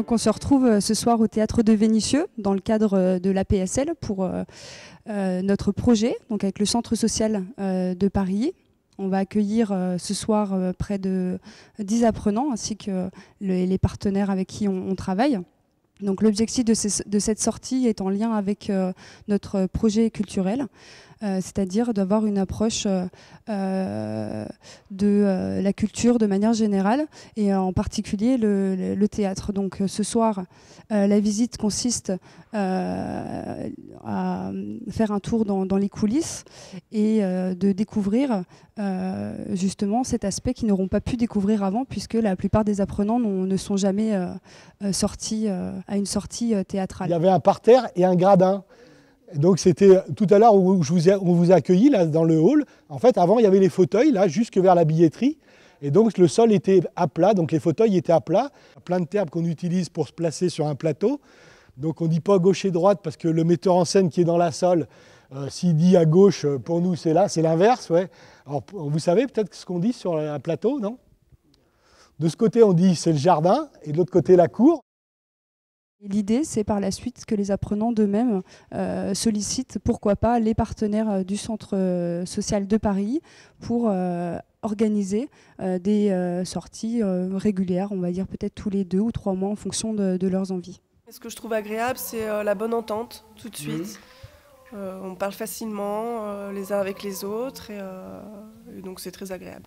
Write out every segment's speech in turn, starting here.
Donc on se retrouve ce soir au Théâtre de Vénissieux dans le cadre de l'APSL pour notre projet, donc avec le Centre social de Paris. On va accueillir ce soir près de 10 apprenants ainsi que les partenaires avec qui on travaille. Donc l'objectif de cette sortie est en lien avec notre projet culturel, c'est-à-dire d'avoir une approche de la culture de manière générale et en particulier le théâtre. Donc ce soir, la visite consiste à faire un tour dans les coulisses et de découvrir justement cet aspect qu'ils n'auront pas pu découvrir avant, puisque la plupart des apprenants ne sont jamais sortis à une sortie théâtrale. Il y avait un parterre et un gradin. Donc c'était tout à l'heure où on vous a accueilli là, dans le hall. En fait, avant, il y avait les fauteuils là, jusque vers la billetterie. Et donc le sol était à plat, donc les fauteuils étaient à plat. Plein de termes qu'on utilise pour se placer sur un plateau. Donc on ne dit pas gauche et droite parce que le metteur en scène qui est dans la salle, s'il dit à gauche, pour nous c'est là, c'est l'inverse. Ouais. Alors vous savez peut-être ce qu'on dit sur un plateau, non? De ce côté on dit c'est le jardin et de l'autre côté la cour. L'idée, c'est par la suite que les apprenants d'eux-mêmes sollicitent, pourquoi pas, les partenaires du Centre social de Paris pour organiser des sorties régulières, on va dire peut-être tous les 2 ou 3 mois en fonction de leurs envies. Ce que je trouve agréable, c'est la bonne entente tout de suite. On parle facilement les uns avec les autres et donc c'est très agréable.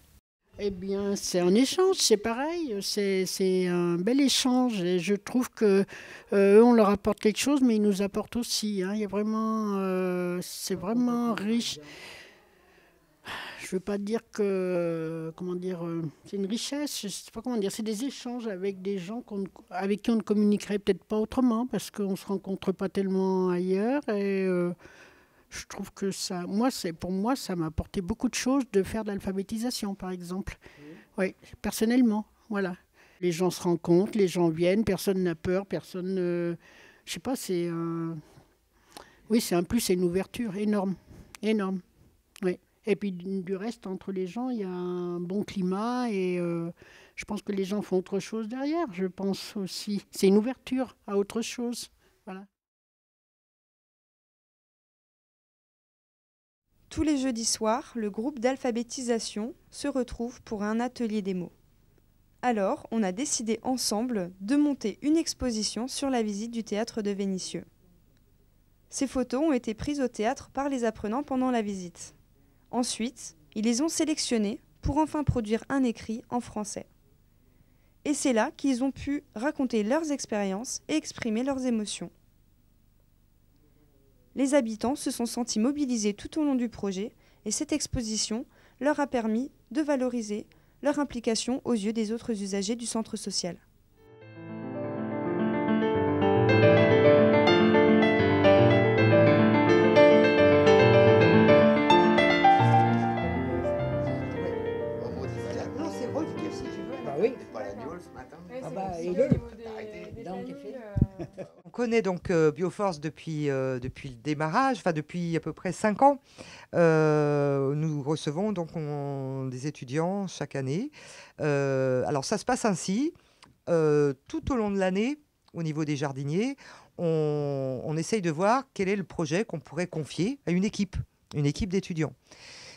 Eh bien, c'est un échange, c'est pareil, c'est un bel échange et je trouve que eux, on leur apporte quelque chose, mais ils nous apportent aussi. Hein. Il y a vraiment, c'est vraiment riche. Je ne veux pas dire que, comment dire, c'est une richesse, je ne sais pas comment dire, c'est des échanges avec des gens avec qui on ne communiquerait peut-être pas autrement parce qu'on ne se rencontre pas tellement ailleurs et je trouve que ça, pour moi, ça m'a apporté beaucoup de choses de faire de l'alphabétisation, par exemple. Oui, personnellement, voilà. Les gens se rencontrent, les gens viennent, personne n'a peur, personne... je sais pas, c'est... Oui, c'est un plus, c'est une ouverture énorme, énorme. Oui. Et puis du reste, entre les gens, il y a un bon climat et je pense que les gens font autre chose derrière, je pense aussi. C'est une ouverture à autre chose, voilà. Tous les jeudis soirs, le groupe d'alphabétisation se retrouve pour un atelier des mots. Alors, on a décidé ensemble de monter une exposition sur la visite du théâtre de Vénissieux. Ces photos ont été prises au théâtre par les apprenants pendant la visite. Ensuite, ils les ont sélectionnées pour enfin produire un écrit en français. Et c'est là qu'ils ont pu raconter leurs expériences et exprimer leurs émotions. Les habitants se sont sentis mobilisés tout au long du projet et cette exposition leur a permis de valoriser leur implication aux yeux des autres usagers du centre social. On connaît donc Bioforce depuis le démarrage, enfin depuis à peu près 5 ans. Nous recevons donc des étudiants chaque année. Alors ça se passe ainsi, tout au long de l'année, au niveau des jardiniers, on essaye de voir quel est le projet qu'on pourrait confier à une équipe d'étudiants.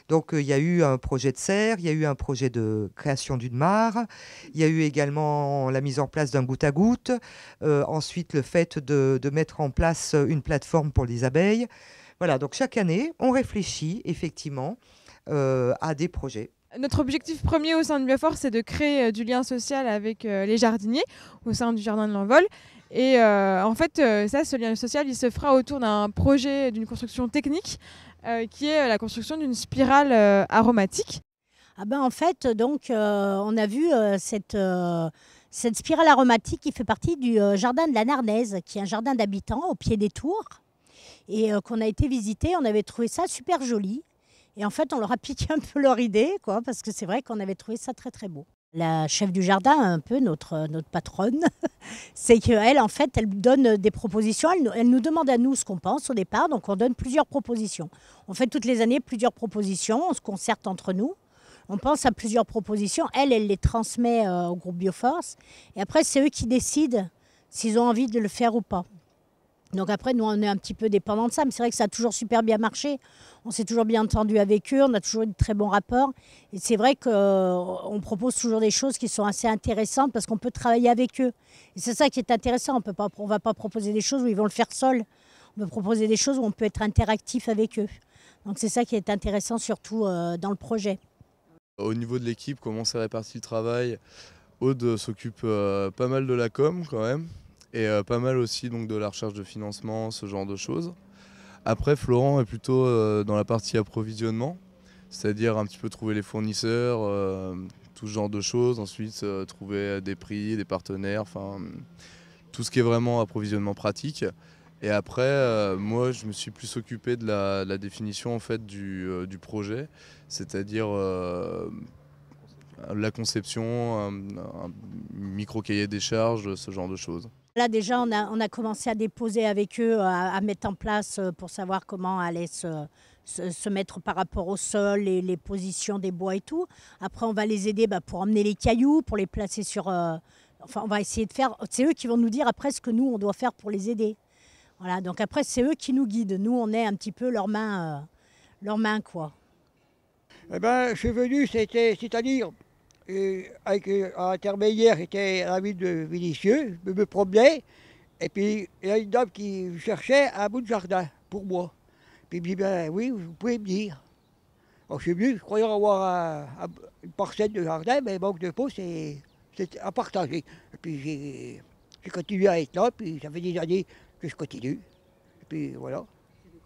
Donc, il y a eu un projet de serre, il y a eu un projet de création d'une mare, il y a eu également la mise en place d'un goutte à goutte, ensuite le fait de mettre en place une plateforme pour les abeilles. Voilà, donc chaque année, on réfléchit effectivement à des projets. Notre objectif premier au sein de Bioforce, c'est de créer du lien social avec les jardiniers au sein du jardin de l'Envol. Et en fait, ce lien social, il se fera autour d'un projet d'une construction technique qui est la construction d'une spirale aromatique. Ah ben en fait, donc, on a vu cette spirale aromatique qui fait partie du jardin de la Narnaise, qui est un jardin d'habitants au pied des tours, et qu'on a été visiter. On avait trouvé ça super joli. Et en fait, on leur a piqué un peu leur idée, quoi, parce que c'est vrai qu'on avait trouvé ça très très beau. La chef du jardin, un peu notre patronne, c'est qu'elle, en fait, elle donne des propositions. Elle nous demande à nous ce qu'on pense au départ, donc on donne plusieurs propositions. On fait toutes les années plusieurs propositions, on se concerte entre nous. On pense à plusieurs propositions. Elle les transmet au groupe Bioforce. Et après, c'est eux qui décident s'ils ont envie de le faire ou pas. Donc après, nous, on est un petit peu dépendants de ça, mais c'est vrai que ça a toujours super bien marché. On s'est toujours bien entendu avec eux, on a toujours eu de très bons rapports. Et c'est vrai qu'on propose toujours des choses qui sont assez intéressantes parce qu'on peut travailler avec eux. Et c'est ça qui est intéressant, on ne va pas proposer des choses où ils vont le faire seuls. On peut proposer des choses où on peut être interactif avec eux. Donc c'est ça qui est intéressant surtout dans le projet. Au niveau de l'équipe, comment s'est réparti le travail? Aude s'occupe pas mal de la com quand même. Et pas mal aussi donc, de la recherche de financement, ce genre de choses. Après, Florent est plutôt dans la partie approvisionnement, c'est-à-dire un petit peu trouver les fournisseurs, tout ce genre de choses. Ensuite, trouver des prix, des partenaires, enfin tout ce qui est vraiment approvisionnement pratique. Et après, moi, je me suis plus occupé de la définition en fait, du projet, c'est-à-dire la conception, un micro-cahier des charges, ce genre de choses. Là déjà, on a commencé à déposer avec eux, à mettre en place pour savoir comment allait se mettre par rapport au sol, les positions des bois et tout. Après, on va les aider pour emmener les cailloux, pour les placer sur... enfin, on va essayer de faire... C'est eux qui vont nous dire après ce que nous, on doit faire pour les aider. Voilà, donc après, c'est eux qui nous guident. Nous, on est un petit peu leurs mains, quoi. Eh ben, je suis venu, c'est-à-dire... avec un intermédiaire qui était à la ville de Vénissieux, je me promenais, et puis il y a une dame qui cherchait un bout de jardin pour moi. Puis il me dit, ben oui, vous pouvez me dire. Alors je suis venu, je croyais avoir une parcelle de jardin, mais manque de peau, c'est à partager. Et puis j'ai continué à être là, puis ça fait des années que je continue. Et puis voilà.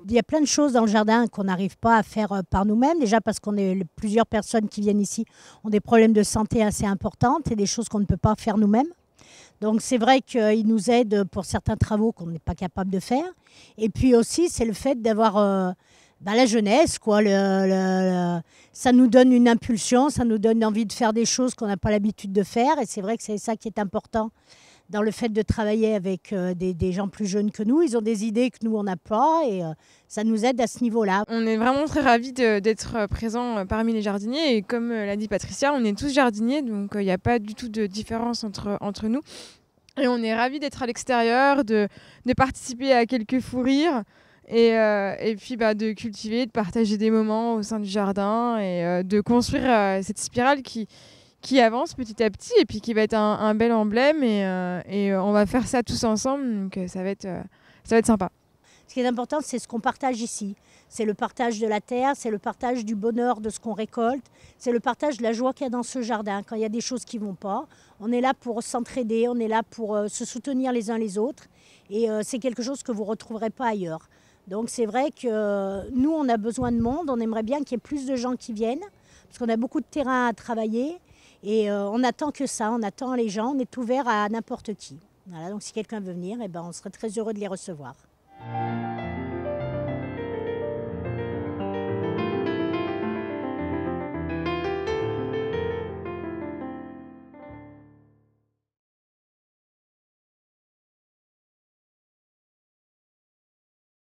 Il y a plein de choses dans le jardin qu'on n'arrive pas à faire par nous-mêmes. Déjà parce qu'on est plusieurs personnes qui viennent ici ont des problèmes de santé assez importants et des choses qu'on ne peut pas faire nous-mêmes. Donc c'est vrai qu'ils nous aident pour certains travaux qu'on n'est pas capable de faire. Et puis aussi, c'est le fait d'avoir la jeunesse, quoi. Ça nous donne une impulsion, ça nous donne envie de faire des choses qu'on n'a pas l'habitude de faire. Et c'est vrai que c'est ça qui est important dans le fait de travailler avec des gens plus jeunes que nous. Ils ont des idées que nous, on n'a pas et ça nous aide à ce niveau-là. On est vraiment très ravis d'être présents parmi les jardiniers et comme l'a dit Patricia, on est tous jardiniers, donc il n'y a pas du tout de différence entre nous. Et on est ravis d'être à l'extérieur, de participer à quelques fous rires et puis de cultiver, de partager des moments au sein du jardin et de construire cette spirale qui avance petit à petit et puis qui va être un bel emblème et on va faire ça tous ensemble, donc ça va être sympa. Ce qui est important, c'est ce qu'on partage ici. C'est le partage de la terre, c'est le partage du bonheur de ce qu'on récolte, c'est le partage de la joie qu'il y a dans ce jardin. Quand il y a des choses qui ne vont pas, on est là pour s'entraider, on est là pour se soutenir les uns les autres et c'est quelque chose que vous ne retrouverez pas ailleurs. Donc c'est vrai que nous, on a besoin de monde, on aimerait bien qu'il y ait plus de gens qui viennent parce qu'on a beaucoup de terrain à travailler. Et on n'attend que ça, on attend les gens, on est ouvert à n'importe qui. Voilà, donc si quelqu'un veut venir, on serait très heureux de les recevoir.